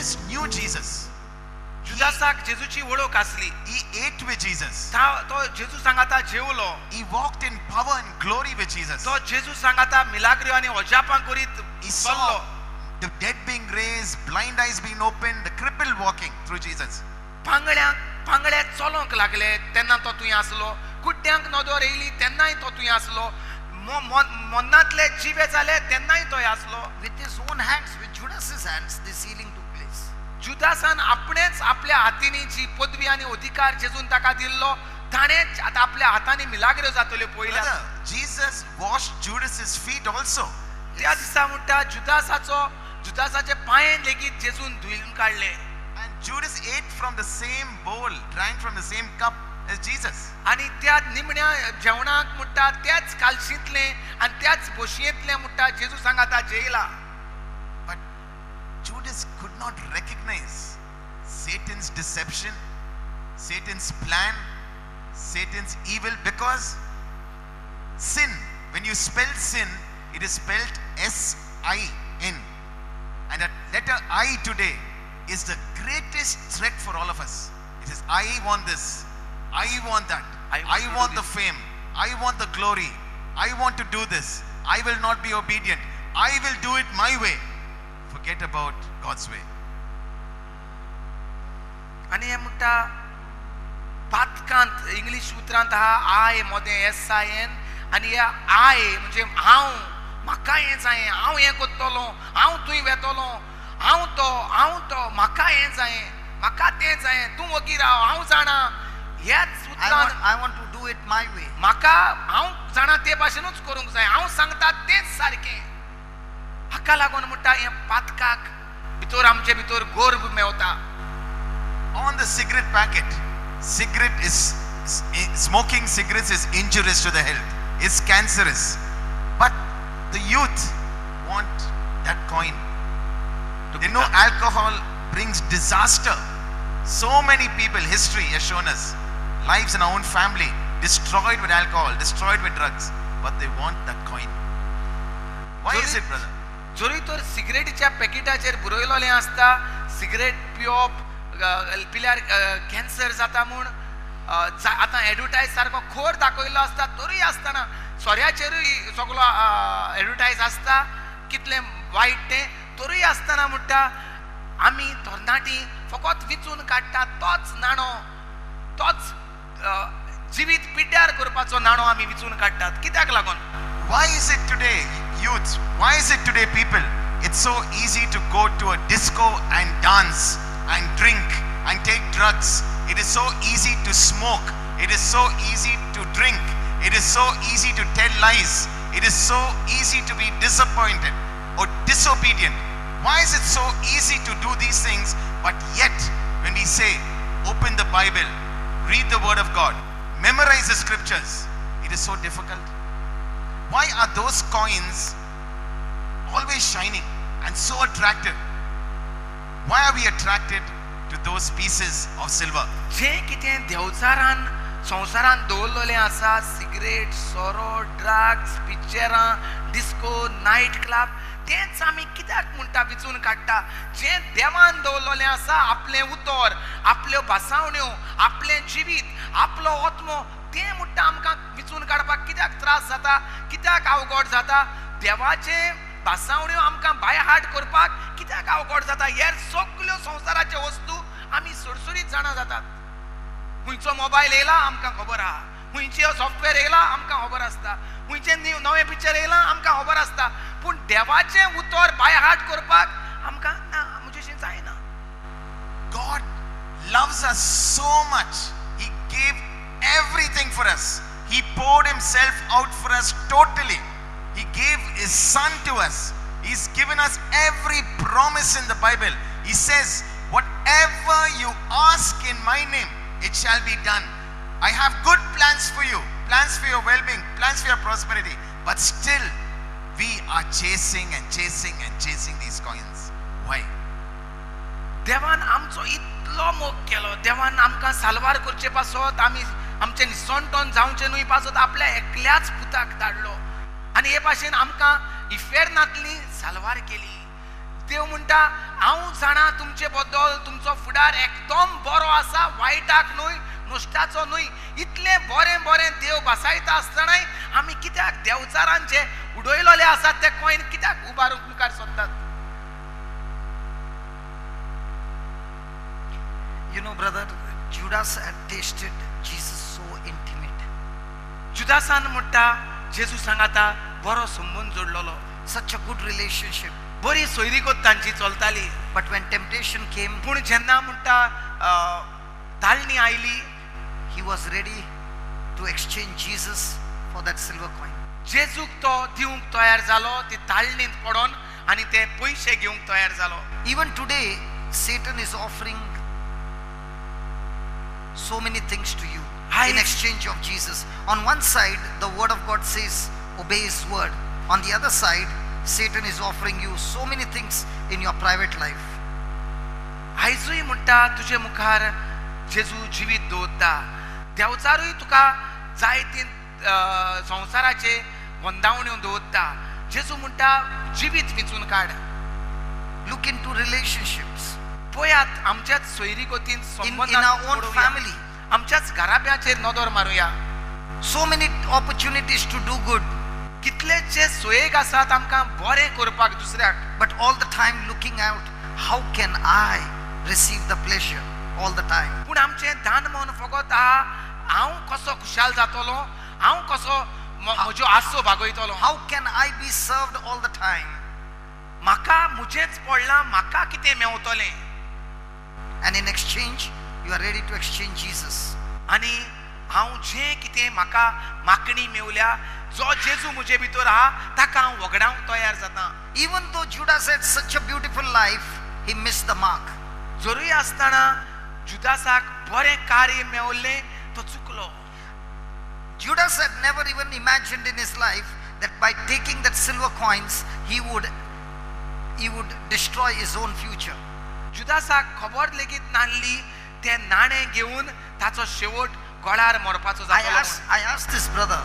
Judas knew Jesus. जुदासाक जेजूची वळख आसली. He ate with Jesus. तो जेजू सांगाता जेवलो. He walked in power and glory with Jesus. तो जेजू सांगाता मिलाग्रियो आनी ओजापां करीत He चल्लो. saw the dead being raised, blind eyes being opened, the crippled walking through Jesus. पांगड्याक चलोंक लागले तेन्ना तो थंय आसलो. कुड्ड्यांक नदर येयली तेन्नाय तो थंय आसलो. मन्नांतले जिवे जाले तेन्नाय तो आसलो. With his own hands, with Judas's hands, this healing took place. जुदासान आपणेच आपल्या हातींनी जी पदवी आनी अधिकार जेजून ताका दिल्लो ताणेच आता आपल्या हातांनी मिलाग्र्यो जातल्यो पळयल्या. Brother, Jesus washed Judas's feet also. त्या दिसा म्हणटा जुदासाचे पांय लेगीत जेजून धुवन काडले. And Judas ate from the same bowl, drank from the same cup as Jesus. आणि त्या निमण्या जेवणाक म्हणटा त्याच कालशींतले आनी त्याच बोशयेंतले म्हणटा जेजू सांगाता जेयला. But Judas could not recognize Satan's deception, Satan's plan, Satan's evil, because sin, when you spell sin, it is spelled S-I-N. And that letter I today is the greatest threat for all of us. It is, I want this, I want that, I want the fame, I want the glory, I want to do this, I will not be obedient, I will do it my way. Forget about God's way. आणि हे म्हणटा पातकांत English उतरांत आहा आय मोदें S-I-N आनी हे आय म्हणजे हांव, म्हाका हें जायें, हांव हें करतलो, हांव थंय वेतलो, हांव तो म्हाका हें जायें, म्हाका तें जायें, तूं वगी राव, हांव जाणा. ह्याच उतरान I want to do it my way. म्हाका हांव जाणा ते भाशेनूच करूंक जाय, हांव सांगता तेच सारकें. हाका लागून म्हणटा हें पातकाक भितर आमचे भितर गर्व Mewat. On the cigarette packet, smoking cigarettes is injurious to the health, is cancerous. But the youth want that coin. They know alcohol brings disaster. So many people, history has shown us, lives in our own family destroyed with alcohol, destroyed with drugs, but they want that coin. Why is it, brother? जरी तर सिगरेटीच्या पॅकेटाचेर बरयलोलें आसता cigarette पिवप पिल्यार cancer जाता म्हूण आतां advertise सारको खोर दाखयल्लो आसता तरी आसतना सोऱ्याचेरूय सगळो एडवर्टायज आसता कितलें वायट तें तरी आसतना म्हणटा आमी तरणाटी फकत विचून काडटा तोच नाणो तोच जिवीत पिड्ड्यार करपाचो नाणो आमी विचून काडटात. कित्याक लागून? Why is it today, youth? Why is it today, people? It's so easy to go to a disco and dance and drink and take drugs. It is so easy to smoke. It is so easy to drink. It is so easy to tell lies. It is so easy to be disappointed or disobedient. Why is it so easy to do these things, but yet when we say open the Bible, read the word of God, memorize the scriptures, it is so difficult? Why are those coins always shining and so attractive? Why are we attracted to those pieces of silver? जे कितें देवचारान संवसारान दवरलेलें आसा cigarette सोरो drugs पिक्चरां disco night club तेंच आमी कित्याक म्हणटा विचून काडटा. जें देवान दवरलेलें आसा आपलें उतर आपल्यो भासावण्यो आपलें जिवीत आपलो आत्मो तें म्हणटा आमकां विचून काडपाक कित्याक त्रास जाता कित्याक अवघड जाता. देवाचे भासावण्यो आमकां बाय हार्ट करपाक कित्याक अवघड जाता. हेर सगल्यो संवसाराच्यो वस्तू आमी सुरसुरीत जाणा जातात. खंयचो मोबायल येयला आमकां खबर आहा, खंयचो सॉफ्टवेअर येयला आमकां खबर आसता, खंयचें नवें पिक्चर येयलां आमकां खबर आसता, पूण देवाचें उतर बाय हार्ट करपाक आमकां ना म्हणजें जायना. God loves us so much. He gave everything for us. He poured himself out for us totally. He gave his son to us. He's given us every promise in the Bible. He says, whatever you ask in my name, it shall be done. I have good plans for you, plans for your well-being, plans for your prosperity. But still, we are chasing and chasing and chasing these coins. Why? देवान आमचो इतलो मोग केलो, देवान आमकां साल्वार करचे पासत आमी आमचे निसंतोन जावचे न्हय पासत आपल्या एकल्याच पुताक धाडलो आनी हे भाशेन आमकां इफेरनांतली साल्वार केली. देव म्हणटा हांव जाणा तुमचे बद्दल तुमचो फुडार एकदम बरो आसा, वायटाक न्हय, नश्टाचो न्हय. इतलें बरें बरें देव बसायता आसतनाय आमी कित्याक देवचारान जे उडयलोले आसात ते कोयन कित्याक उबारूंक मुखार सोदतात? You know, brother, Judas had tasted Jesus so intimate. जुदासान म्हणटा जेजू सांगाता बरो संबंध जोडलेलो, Such a good relationship. बरी सोयरीकोत तांची चलताली. But when temptation came, पूण जेन्ना म्हणटा ताळणी oily, he was ready to exchange Jesus for that silver coin. जेजूक तो दिवंक तयार जालो, ती ताळणींत पडोन आनी ते पयशे घेवंक तयार जालो. Even today, Satan is offering so many things to you in exchange of Jesus. On one side, the word of God says, obey his word. On the other side, Satan is offering you so many things in your private life. आयजूय म्हणटा तुजे मुखार जेजू जिवीत दवरता. देवचारूय तुका जायती संवसाराचे वंदावण्यो दवरता. जेजू म्हणटा जिवीत विचून काड. Look into relationships. पळयात आमच्याच सोयरीकोतीन In our own family. आमच्याच घराब्याचेर नदर मारूया. So many opportunities to do good. कितलेशे सोयेक आसात आमकां बरें करपाक दुसऱ्याक. But all the time looking out, how can I receive the pleasure all the time? पूण आमचें दान मन फकत आहा हांव कसो खुशाल जातलो, हांव कसो म्हजो आसो भागयतलो, How can I be served all the time? म्हाका मुजेंच पडलां, म्हाका कितें मेवतलें. And in exchange, you are ready to exchange Jesus. आनी हांव जें कितें म्हाका मागणी मेवल्या, जो जेजू म्हजे भितर आहा ताका हांव वगडावंक तयार जाता. Even though Judas had such a beautiful life, he missed the mark. जरूय आसतना जुदासाक बरें कार्य मेवल्लें तो चुकलो. Judas had never even imagined in his life that by taking that silver coins, he would destroy his own future. जुदासाक खबर लेगीत नासली ते नाणें घेवन ताचो शेवट गळार मरपाचो जातलो. I asked this brother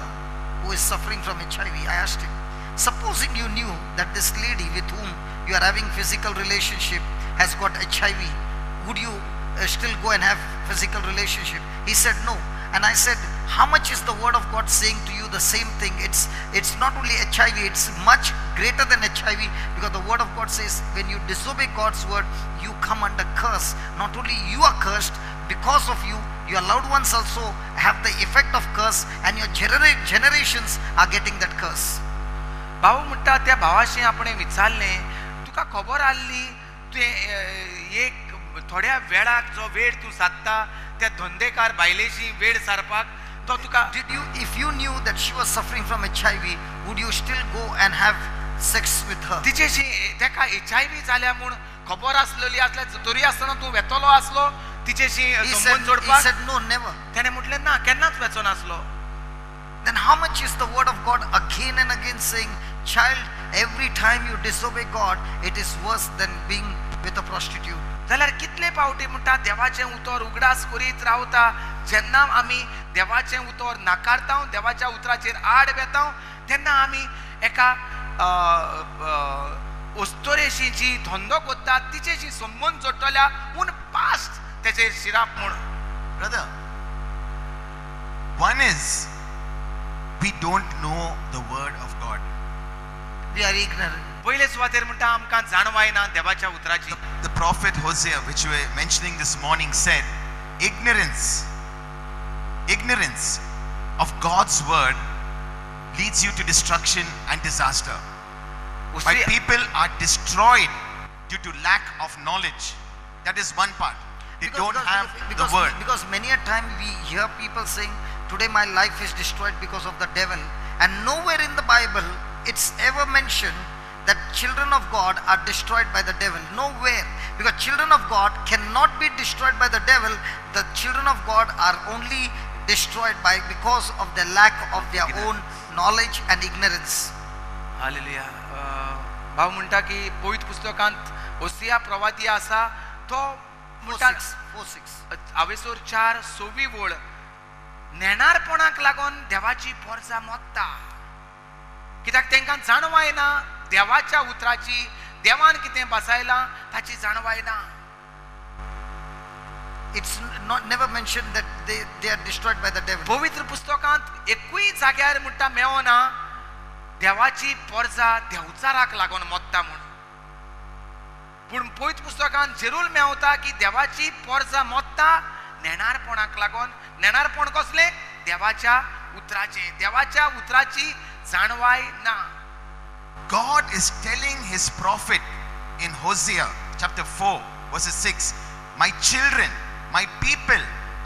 who is suffering from HIV, I asked him, supposing you knew that this lady with whom you are having physical relationship has got HIV, would you still go and have physical relationship? He said no. And I said, how much is the word of God saying to you the same thing? It's not only HIV, it's much greater than HIV, because the word of God says when you disobey God's word, you come under curse. Not only you are cursed, because of you, your loved ones also have the effect of curse, and your generations are getting that curse. भाऊ म्हणटा त्या भावाशी आपण विचारलें, तुका खबर आसली तुवें एक थोड्या वेळाक जो वेळ तूं साधता त्या धंदेकार बायलेशी वेळ सारपाक तो तुका. If you knew that she was suffering from HIV, would you still go and have sex with her? तिचेशी तेका HIV जाल्या म्हूण खबर आसलेली आसल्या तरी आसतना तूं वेतलो आसलो तिचेशी संबंध He जोडपाक? said no, never. त्याने म्हटलें ना, केन्नाच वेचो नासलो. Then how much is the word of God again and again saying, child, every time you disobey God, it is worse than being with a prostitute. जाल्यार कितले फावटी म्हणटा देवाचें उतर उगडास करीत रावता. जेन्ना आमी देवाचें उतर नाकारता, देवाच्या उतराचेर आड वेता, तेन्ना आमी एका अस्तोरेशी जी धंदो करता तिचेशी संबंध जोडटल्या पूण पास्ट तेचेर शिराप म्हूण. Brother, one is we don't know the word of God. We are ignorant. पयले सुवातेर म्हणटा आमकां जाणवायना देवाच्या उतराची. The prophet Hosea, which we were mentioning this morning, said, ignorance of God's word leads you to destruction and disaster. My people are destroyed due to lack of knowledge. That is one part. They don't have the word. Because many a time we hear people saying, today my life is destroyed because of the devil. And nowhere in the Bible it's ever mentioned that children of God are destroyed by the devil. Nowhere. Because children of God cannot be destroyed by the devil. The children of God are only destroyed because of the lack of their own knowledge and ignorance. Hallelujah. भाव म्हणटा की पवित्र पुस्तकांत होसिया प्रवादी आसा तो म्हणटा 4:6. हावेसोर 4:6 वळ नेणारपणाक लागून देवाची पोरजां मोडटा. कित्याक तांकां जाणवायना देवाच्या उतराची, देवान कितें बसयलां ताची जाणवाय ना. It's not never mentioned that they are destroyed by the devil. पवित्र पुस्तकांत एकूय जाग्यार म्हणटा मेवना देवाची पोरजा देवचाराक लागून मोत्ता म्हूण. पूण पवित्र पुस्तकांत जरूर मेवता की देवाची पोरजा मोत्ता नेणारपणाक लागून. नेणारपण कसले? देवाच्या उतराचे. देवाच्या उतराची जाणवाय ना. God is telling his prophet in Hosea chapter 4 verses 6, my children, my people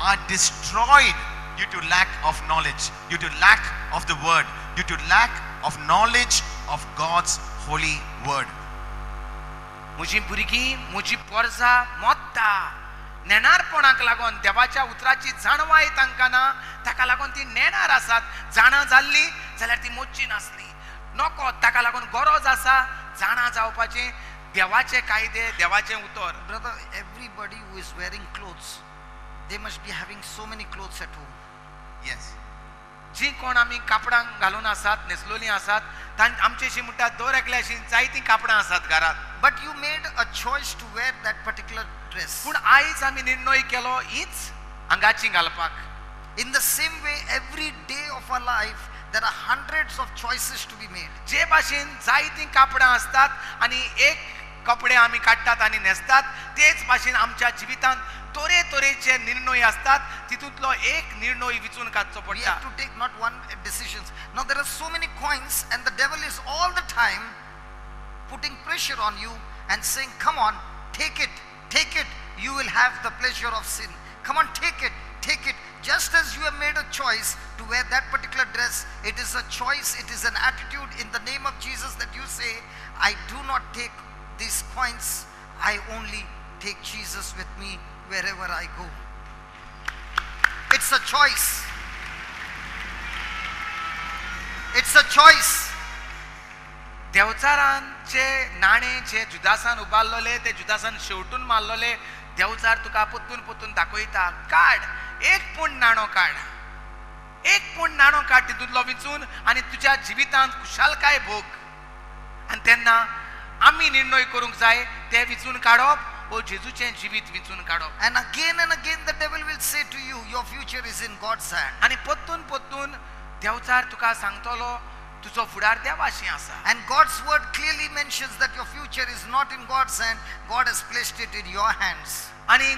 are destroyed due to lack of knowledge, due to lack of the word, due to lack of knowledge of God's holy word. म्हजी भुरगीं, म्हजी पोरजा मोत्ता नेणारपणाक लागून. देवाच्या उतराची जाणवाय तांकां ना, ताका लागून ती नेणार आसात. जाणा जाल्ली जाल्यार ती मोच्ची नासली. नको ताका लागून गरज आसा जाणा जावपाचें, देवाचे कायदे, देवाचें उतर. Brother, everybody who is wearing clothes, they must be having so many clothes at home. Yes. जी कोण आमी कापडां घालून आसात, न्हेसलोलीं आसात, आमचेशी म्हणटा दर एकल्याशी जायतीं कापडां आसात घरांत. But you made a choice to wear that particular dress. पूण आयज आमी निर्णय केलो हीच आंगाची घालपाक. In the same way, every day of our life, there are hundreds of choices to be made. जे भाशेन जायतीं कापडां आसतात आनी एक कपडे आमी काडटात आनी न्हेसतात, तेच भाशेन आमच्या जिवितांत तरेतरेचे निर्णय असतात. तितूंतलो एक निर्णय विचून काडचो We पडटा. have to take not one decisions. Now there are so many coins, and the devil is all the time putting pressure on you and saying, come on, take it, take it. You will have the pleasure of sin. Come on, take it, take it. Just as you have made a choice to wear that particular dress, it is a choice, it is an attitude in the name of Jesus that you say, I do not take these coins, I only take Jesus with me wherever I go. It's a choice. It's a choice. देवचारांचे नाणे जे जुदासान उबारलोले ते जुदासान शेवटून मारलोले देवचार तुका पोत्तून पोत्तून दाखयता. काड एक पूण नाणो काड, एक पूण नाणो काड तितूंतलो विचून आनी तुज्या जिवितांत खुशालकाय भोग. आनी तेन्ना आमी निर्णय करूंक जाय ते विचून काडप ओ जेजूचें जिवीत विचून काडप. And again the devil will say to you, your future is in God's hand. आनी पोत्तून पोत्तून देवचार तुका सांगतलो तुजो फुडार देवाशी आसा. And God's word clearly mentions that your future is not in God's hand. God has placed it in your hands. आनी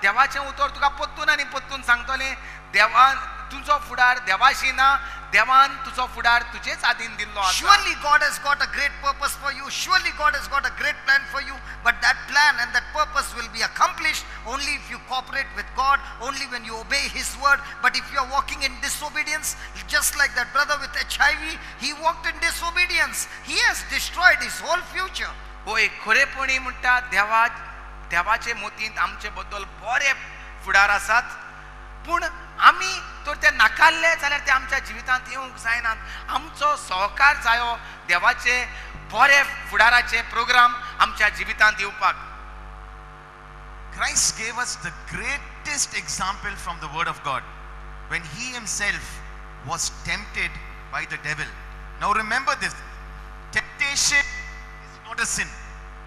देवाचें उतर तुका पोत्तून आनी पोत्तून सांगतलें देवान तुजो फुडार देवाशी ना, देवान तुजो फुडार तुजेच आधीन दिल्लो आसा. Surely God has got a great purpose for you. Surely God has got a great plan for you. But that plan and that purpose will be accomplished only if you cooperate with God, only when you obey His word. But if you are walking in disobedience, just like that brother with HIV, he walked in disobedience. He has destroyed his whole future. होय, खरेपणी म्हणटा देवाचे मोतींत आमचे बद्दल बरे फुडार आसात. पूण आमी तर ते नाकारले जाल्यार ते आमच्या जिवितांत येवंक जायनात. आमचो सहकार जायो देवाचे बरे फुडाराचे प्रोग्राम आमच्या जिवितांत येवपाक. Christ gave us the greatest example from the word of God when he himself was tempted by the devil. Now remember this, temptation is not a sin.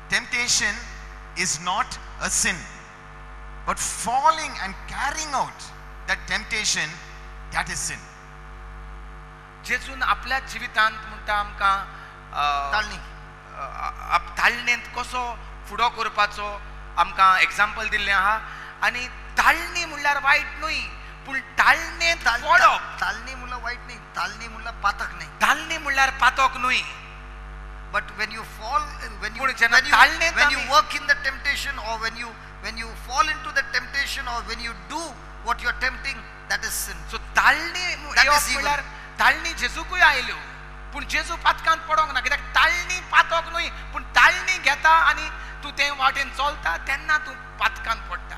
Temptation is not a sin. But falling and carrying out that temptation, that is sin. जेजून आपल्या जिवितांत म्हणटा आमकां ताळणी. ताळणेंत कसो फुडो करपाचो आमकां example दिल्लें आहा. आनी ताळणी म्हणल्यार वायट न्हय, पूण ताळणेंत पडप. ताळणी म्हणल्यार वाईट नाही, ताळणी म्हणल्यार पातक नाही. ताळणी म्हणल्यार पातोक न्हय. But when you fall, when you work in the temptation, or when you fall into the temptation, or when you do what you are tempting, that is sin. सो ताळणी येवप म्हणल्यार ताळणी जेजूकूय आयल्यो, पूण जेजू पातकांत पडोंक ना. कित्याक ताळणी पातोक न्हय, पूण ताळणी घेता आनी तूं ते वाटेन चलता तेन्ना तूं पातकांत पडटा.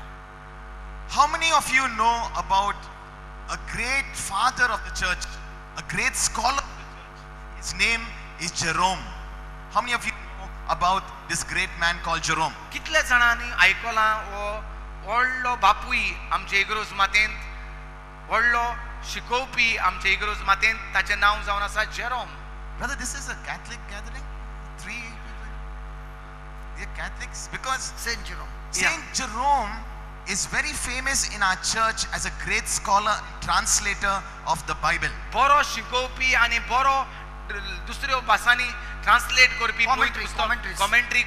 How many of you know about a great father of the church, a great scholar of the church? His name is Jerome. How many of you know about this great man called Jerome? कितले जाणांनी आयकलां हो व्हडलो बापूय आमचे इग्रोज मातेंत, व्हडलो शिकोवपी आमचे इग्रोज मातेंत, ताचें नांव जावन आसा Jerome. Brother, this is a Catholic gathering. 3 people. They're Catholics because Saint Jerome. Saint Jerome is very famous in our church as a great scholar, translator of the Bible. बरो शिकोवपी आनी बरो दुसऱ्यो भासांनी translate Karpi Commentary, commentaries. Commentary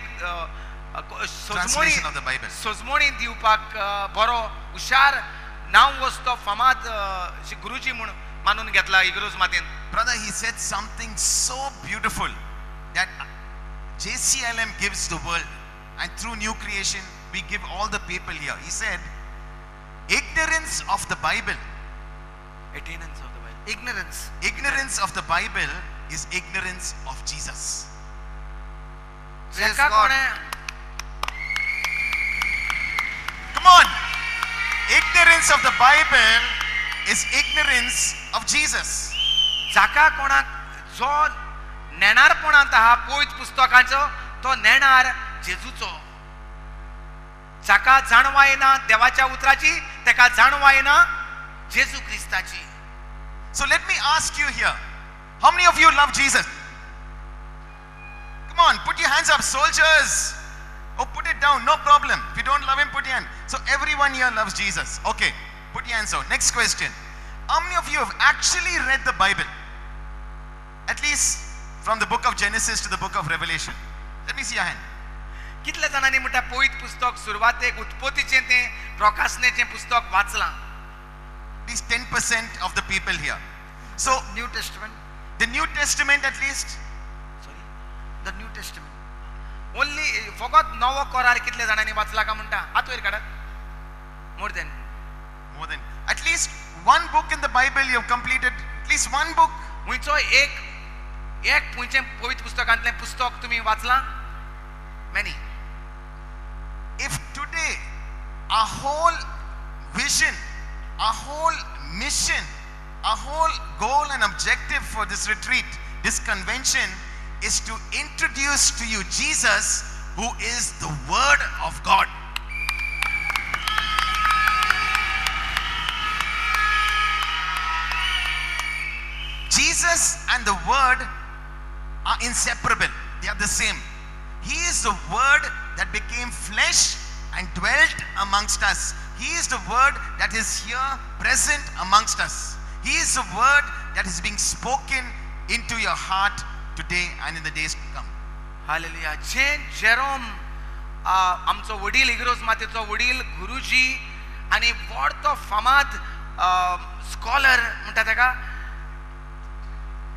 Translation of the Bible. सोजमोणी दिवपाक बरो हुशार नांव वस्तो फामाद गुरुजी म्हूण मानून घेतला इग्रोज मातेन. Brother, he said something so beautiful that JCLM gives the world, and through new creation we give all the people here. He said, ignorance of the Bible, Attainance of the Bible. ignorance of the Bible is ignorance of Jesus. Praise जेका God. कोणे Come on. Ignorance of the Bible is ignorance of Jesus. जाका कोणाक जो नेणारपणांत आहा पवित्र पुस्तकांचो तो नेणार जेजूचो. जाका जाणवा येना देवाच्या उतराची तेका जाणवा येना जेजू क्रिस्ताची. So let me ask you here, how many of you love Jesus? Come on, put your hands up, soldiers. Oh, put it down, no problem. If you don't love him, put your hand. So everyone here loves Jesus. Okay, put your hands down. Next question. How many of you have actually read the Bible? At least from the book of Genesis to the book of Revelation. Let me see your hand. कितले जाणांनी म्हणटा पवित्र पुस्तक सुरवातेक उत्पत्तीचें तें प्रकाशनेचें पुस्तक वाचलां. At least 10% of the people here. So New Testament. the New Testament at least. Sorry. The New Testament. Only फकत नवो करार कितले जाणांनी वाचला काय म्हणटा हात वयर काडात. More than More than at least one book in the Bible you have completed. At least one book. खुंयचो एक खुंयचें पवित्र पुस्तकांतलें पुस्तक तुमी वाचलां. Many. If today our whole vision, our whole mission, our whole goal and objective for this retreat, this convention, is to introduce to you Jesus, who is the Word of God. Jesus and the Word are inseparable. They are the same. He is the Word that became flesh and dwelt amongst us. He is the Word that is here present amongst us. He is the Word that is being spoken into your heart today and in the days to come. Hallelujah. Saint Jerome आमचो वडील इग्रोज मातेचो वडील गुरुजी आनी व्हडतो फामाद scholar म्हणटा ताका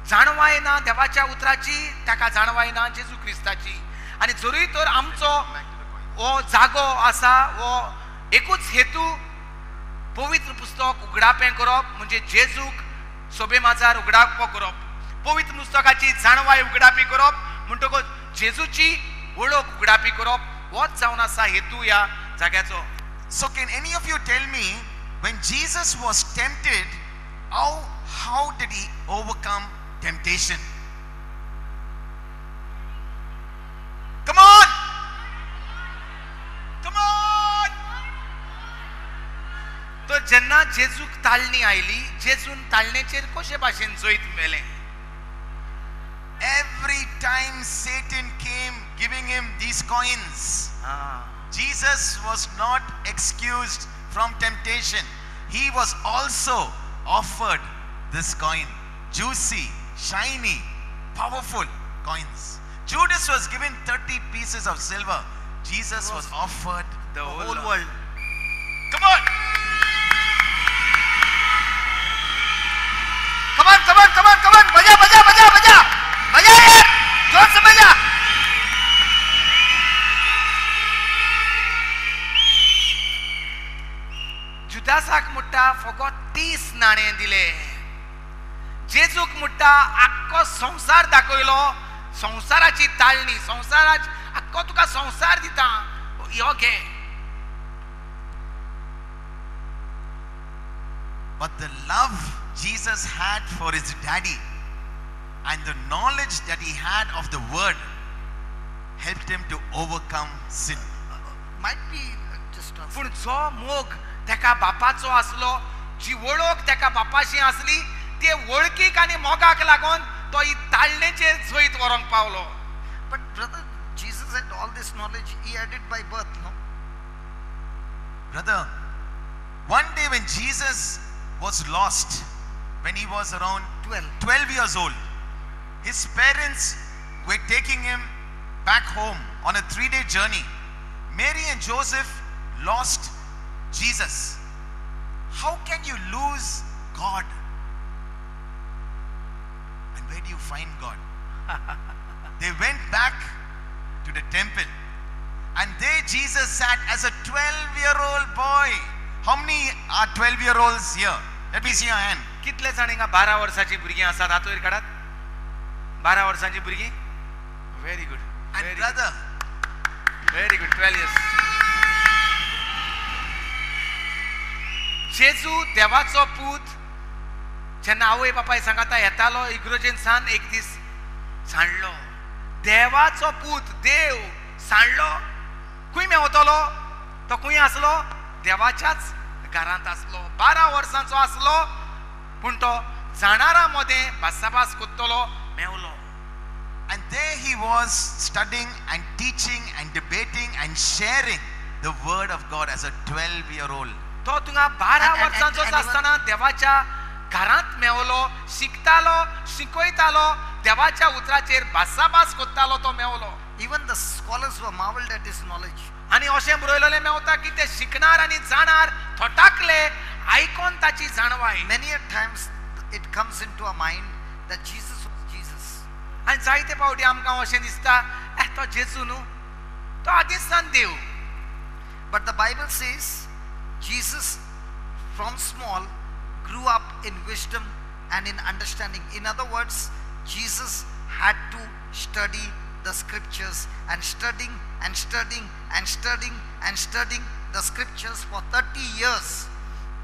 जाणवाय ना देवाच्या उतराची ताका जाणवाय ना जेजू क्रिस्ताची. आनी जरूय तर आमचो हो जागो आसा हो एकूच हेतू पवित्र पुस्तक उगडापें करप म्हणजे जेजूक सोबे माजार उगडाप करप. पवित्र पुस्तकाची जाणवाय उगडापी करप म्हणटकच जेजूची वळख उगडापी करप होच जावन आसा हेतू ह्या जाग्याचो. So can any of you tell me, when Jesus was tempted, how did he overcome temptation? Come on! Come on! तो जेन्ना जेजूक ताळणी आयली जेजून ताळणेचेर कशे भाशेन जैत मेलें. Every time Satan came giving him these coins, Jesus was not excused from temptation. He was also offered this coin. Juicy, shiny, powerful coins. Judas was given 30 pieces of silver. Jesus was offered The Whole world. Come on! Come on, come on, come on, come on. बजा, बजा, बजा, बजा. बजा यार. जोर से बजा. जुदासाक म्हणटा फकत 30 नाणे दिले. जेजूक म्हणटा आख्खो संसार दाखयलो. संसाराची ताळणी संसाराची आख्खो तुका संसार दिता यो घे. But the love Jesus had for his daddy and the knowledge that he had of the word helped him to overcome sin. Might be just a पूण जो मोग तेका बापाचो आसलो जी वळख तेका बापाशी आसली ते वळखीक आनी मोगाक लागून तो ही ताळणेचेर जैत व्हरोंक Paulo. But brother, Jesus said all this knowledge he had it by birth, no? Brother, one day when Jesus was lost, when he was around 12 years old, his parents were taking him back home on a 3-day journey. Mary and Joseph lost Jesus. How can you lose God? And where do you find God? They went back to the temple, and there Jesus sat as a 12-year-old boy. How many are 12-year-olds here? Let me see your hand. कितले जाण हिंगा 12 वर्साची भुरगीं आसात? हात वयर काडात. 12 वर्सांची भुरगीं. Very good. And brother, Very good. 12 years. जेजू देवाचो पूत जेन्ना आवय बापाय सांगाता येतालो इग्रोजेन सान एक दीस सांडलो. देवाचो पूत देव सांडलो. खंय मेवतलो? तो खंय आसलो? देवाच्याच घरांत आसलो. 12 वर्सांचो आसलो, पूण तो जाणारा मध्ये भासाभास कोत्तलो, मेवलो. and there he was studying and teaching and debating and sharing the word of God as a 12-year-old. तो तुंगा 12 वर्सांचो आसतना देवाच्या घरांत मेवलो, शिकतालो, शिकयतालो, देवाच्या उतराचेर भासाभास कोत्तालो, तो मेवलो. Even the scholars were marveled at his knowledge. आणि अशें बरयलेलें मेवता की ते शिकणार आनी जाणार थोटाकले आयकोन ताची जाणवाय. Many a times it comes into our mind that Jesus was Jesus. आनी जायते फावटी आमकां अशें दिसता तो जेजू न्हू, तो आदींच सान देव. But the Bible says Jesus from small grew up in wisdom and in understanding. In other words, Jesus had to study the scriptures and studying and studying and studying and studying the scriptures for 30 years.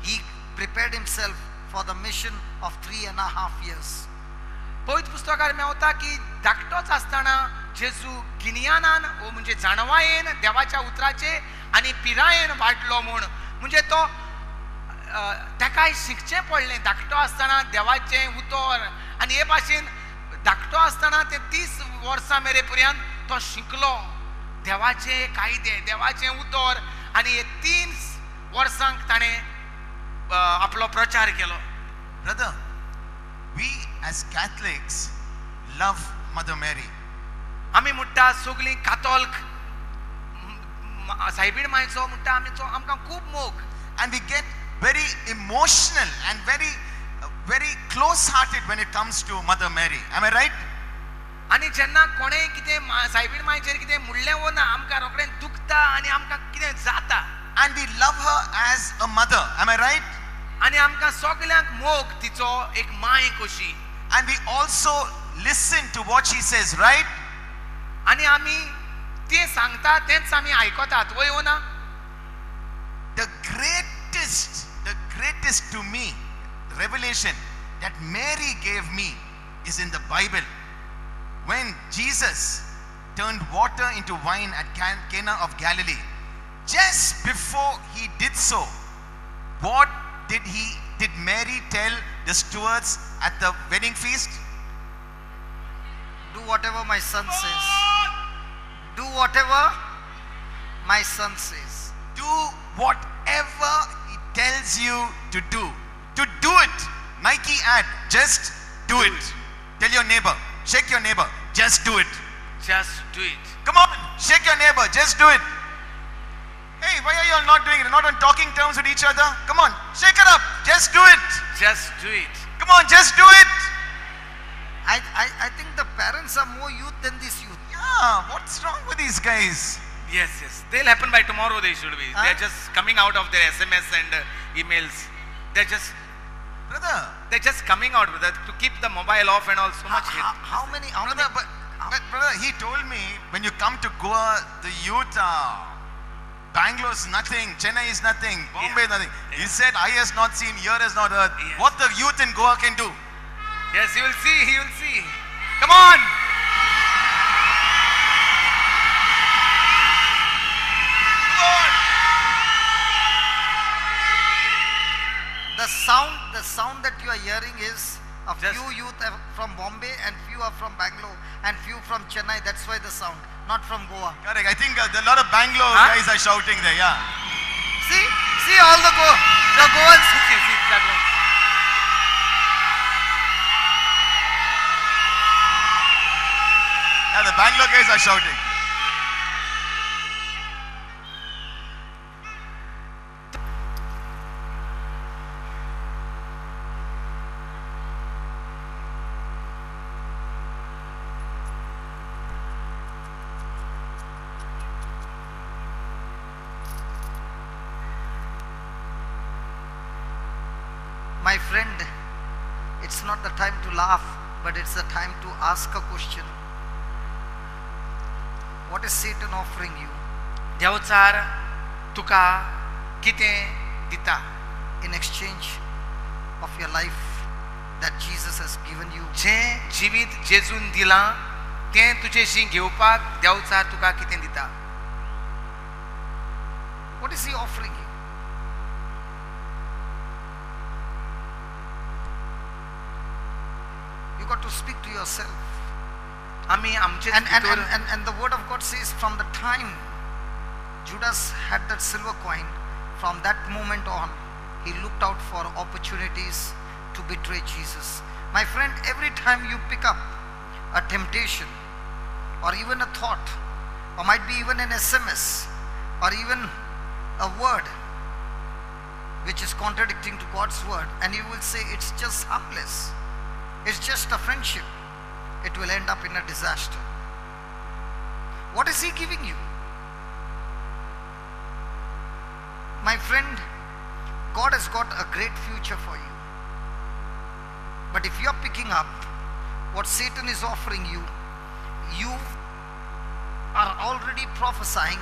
He prepared himself for the mission of 3.5 years. पवित्र पुस्तकार मेवता की धाकटोच आसतना जेजू गिन्यानान म्हणजे जाणवायेन देवाच्या उतराचे आनी पिरायेन वाडलो म्हूण. म्हणजे तो ताकाय शिकचें पडलें धाकटो आसतना देवाचें उतर. आनी हे भाशेन धाकटो आसतना ते 30 वर्सां मेरे पर्यंत तो शिकलो देवाचे कायदे, देवाचें उतर. आनी हे 3 वर्सांक ताणें आपलो प्रचार केलो. Brother, we as Catholics love Mother Mary. आमी म्हणटा सगळीं कातोल्क सायबीण मायचो म्हणटा आमीचो आमकां खूब मोग. And we get very emotional and very close-hearted when it comes to Mother Mary. Am I right? आनी जेन्ना कोणेय कितें सायबीण मायचेर कितें म्हणलें वो ना आमकां रोखडें दुखता आनी आमकां कितें जाता. And we love her as a mother. Am I right? आनी आमकां सगल्यांक मोग तिचो एक माय कशी. And we also listen to what she says, right? आनी आमी तें सांगता तेंच आमी आयकतात, वय हो ना? The greatest to me revelation that Mary gave me is in the Bible. When Jesus turned water into wine at Cana of Galilee, just before he did so, what did Mary tell the stewards at the wedding feast? Do whatever my son says. Do whatever my son says. Do whatever he tells you to do. To do it. Nike ad, just do it. Tell your neighbor, shake your neighbor, just do it. Just do it. Come on, shake your neighbor, just do it. Hey, why are you all not doing it? You're not on talking terms with each other? Come on, shake it up, just do it. Just do it. Come on, just do it. I think the parents are more youth than this youth. Yeah, what's wrong with these guys? Yes. They'll happen by tomorrow, they should be. They're just coming out of their SMS and emails. They're just coming out with that to keep the mobile off and all. So much hate. How many? But brother, he told me when you come to Goa, the youth, Bangalore's nothing, Chennai is nothing, Bombay is nothing. He said, eye has not seen, ear has not heard. Yes. What the youth in Goa can do. Yes, you will see. Come on. The sound that you are hearing is a few youth from Bombay and few are from Bangalore and few from Chennai. That's why the sound. not from Goa. Correct. I think a lot of Bangalore Huh? guys are shouting there. Yeah. See all the Goans. See, that one. Yeah, the Bangalore guys are shouting. My friend, it's not the time to laugh, but it's the time to ask a question. What is Satan offering you Devchar तुका कितें दिता in exchange of your life that Jesus has given you? जें जिवीत जेजून दिलां तें तुजेशी घेवपाक देवचार तुका कितें दिता What is he offering you? You got to speak to yourself. आमी आमचे And the word of God says, from the time Judas had that silver coin, from that moment on, he looked out for opportunities to betray Jesus. My friend, every time you pick up a temptation, or even a thought, or might be even an SMS, or even a word which is contradicting to God's word, and you will say it's just harmless, it's just a friendship, it will end up in a disaster. What is he giving you? My friend, God has got a great future for you. But if you are picking up what Satan is offering you, you are already prophesying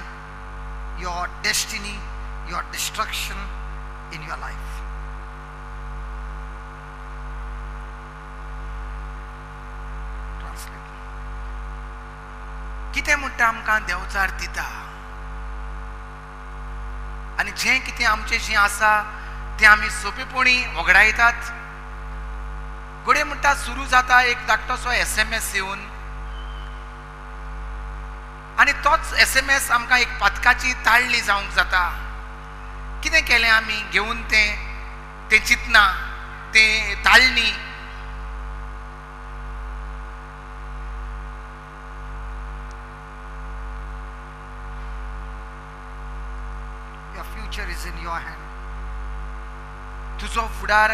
your destiny, your destruction in your life. Translate. कितें म्हणटा आमकां देवचार दिता आनी जें कितें आमचेशी आसा तें आमी सोंपेपणी वगडायतात घडये म्हणटा सुरू जाता एक धाकटोसो SMS येवन आनी तोच SMS आमकां एक पथकाची ताळणी जावंक जाता कितें केलें आमी घेवन तें चिंतना तें ताळणी Your future is in your hand. तुजो फुडार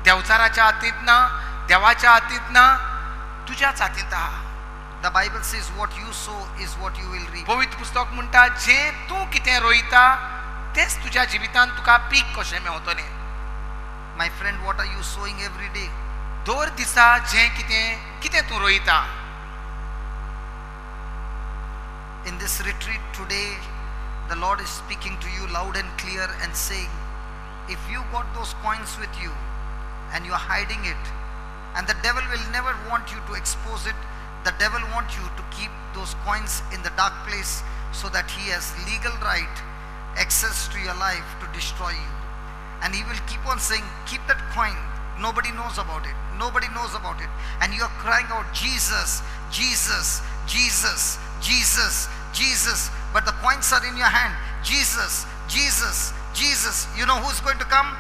देवचाराच्या हातींत ना देवाच्या हातींत ना तुज्याच हातींत आहा The Bible says what you sow is what you will reap. पवित्र पुस्तक म्हणटा जें तूं कितें रोयता तेंच तुज्या जिवितांत तुका पीक कशें मेवतलें My friend, what are you sowing every day? दर दिसा जें कितें तूं रोयता In this retreat today, the Lord is speaking to you loud and clear and saying, if you got those coins with you and you're hiding it, and the devil will never want you to expose it, the devil wants you to keep those coins in the dark place so that he has legal right, access to your life to destroy you. And he will keep on saying, keep that coin. Nobody knows about it. Nobody knows about it. And you're crying out, Jesus, Jesus, Jesus, Jesus, Jesus. But the coins are in your hand. Jesus, Jesus, Jesus. You know who's going to come?